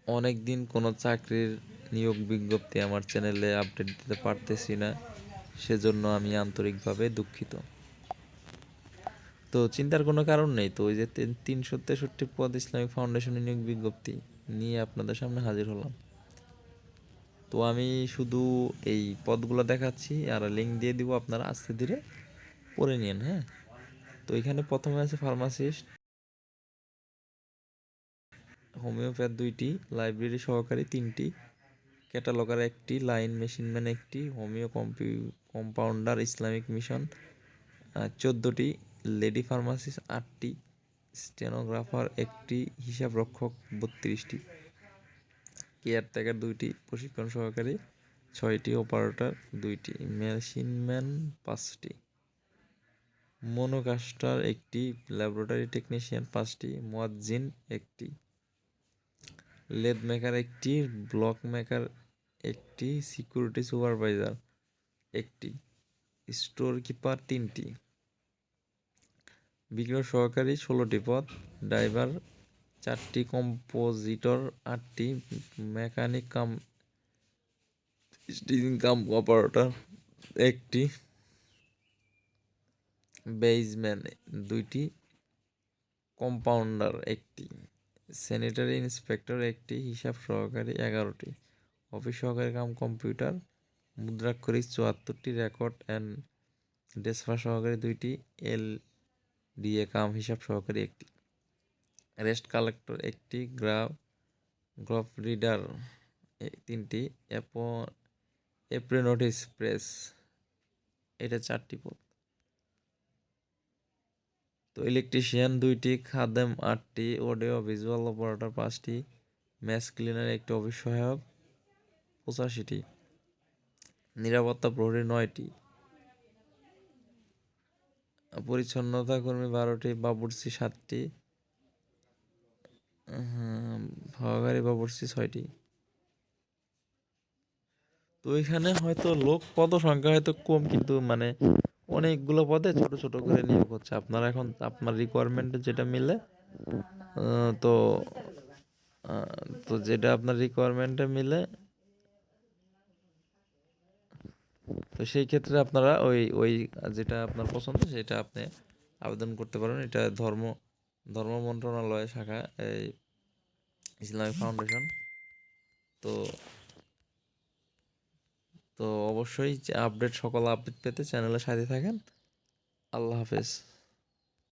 অনেক দিন কোনো চাকরির নিয়োগ বিজ্ঞপ্তি আমার চ্যানেলে আপডেট দিতে পারতেছি না, সেজন্য আমি আন্তরিকভাবে দুঃখিত। তো চিন্তার কোনো কারণ নেই। তো ওই যে 363 পদ ইসলামিক ফাউন্ডেশনে নিয়োগ বিজ্ঞপ্তি নিয়ে আপনাদের সামনে হাজির হলাম। তো আমি শুধু এই পদগুলো দেখাচ্ছি আর লিঙ্ক দিয়ে দিব, আপনারা আস্তে ধীরে পড়ে নিন, হ্যাঁ। তো এখানে প্রথমে আছে ফার্মাসিস্ট, হোমিওপ্যাথ 2টি, লাইব্রেরি সহকারী 3টি, ক্যাটালগার 1টি, লাইন মেশিনম্যান 1টি, হোমিও কম্পাউন্ডার ইসলামিক মিশন 14টি, লেডি ফার্মাসিস্ট 8টি, স্টেনোগ্রাফার 1টি, হিসাব রক্ষক 32টি, কেয়ারটেকার 2টি, প্রশিক্ষণ সহকারী 6টি, অপারেটর 2টি, মেশিনম্যান 5টি, মনোকাস্টার 1টি, ল্যাবরেটরি টেকনিশিয়ান 5টি, মুয়াজ্জিন 1টি, লেদ মেকার 1টি, ব্লক মেকার 1টি, সিকিউরিটি সুপারভাইজার 1টি, স্টোর কিপার 3টি, বিক্রয় সহকারী 16টি পদ, ড্রাইভার 4টি, কম্পোজিটর 8টি, মেকানিক কাম স্টিচিং কাম অপারেটর 1টি, বেইজম্যান 2টি, কম্পাউন্ডার 1টি, স্যানিটারি ইন্সপেক্টর 1টি, হিসাব সহকারী 11টি, অফিস সহকারী কাম কম্পিউটার মুদ্রাক্ষরিক 74টি, রেকর্ড অ্যান্ড ডেসফার সহকারী 2টি, এল ডিএ কাম হিসাব সহকারী 1টি, রেস্ট কালেক্টর 1টি, গ্রাফ রিডার 3টি, এপ্রেনোটিস প্রেস এটা 4টি পদ। তো ইলেকট্রিশিয়ান 2টি, খাদেম 8টি, অডিও ভিজুয়াল অপারেটর 5টি, ম্যাচ ক্লিনার 1টি, অফিস সহায়ক 85টি, নিরাপত্তা প্রহরী 9টি, পরিচ্ছন্নতা কর্মী 12টি, বাবুর্চি 7টি, সহকারী বাবুর্চি 6টি। তো এখানে হয়তো লোক পদ সংখ্যা হয়তো কম, কিন্তু মানে অনেকগুলো পদে ছোট ছোট করে নিয়োগ হচ্ছে। আপনারা এখন আপনার রিকোয়ারমেন্টে যেটা মিলে তো তো যেটা আপনার রিকোয়ারমেন্টে মিলে, তো সেই ক্ষেত্রে আপনারা ওই ওই যেটা আপনার পছন্দ সেটা আপনি আবেদন করতে পারেন। এটা ধর্ম মন্ত্রণালয় শাখা, এই ইসলামিক ফাউন্ডেশন। তো তো অবশ্যই সকল আপডেট পেতে চ্যানেলের সাথে থাকেন। আল্লাহ হাফেজ।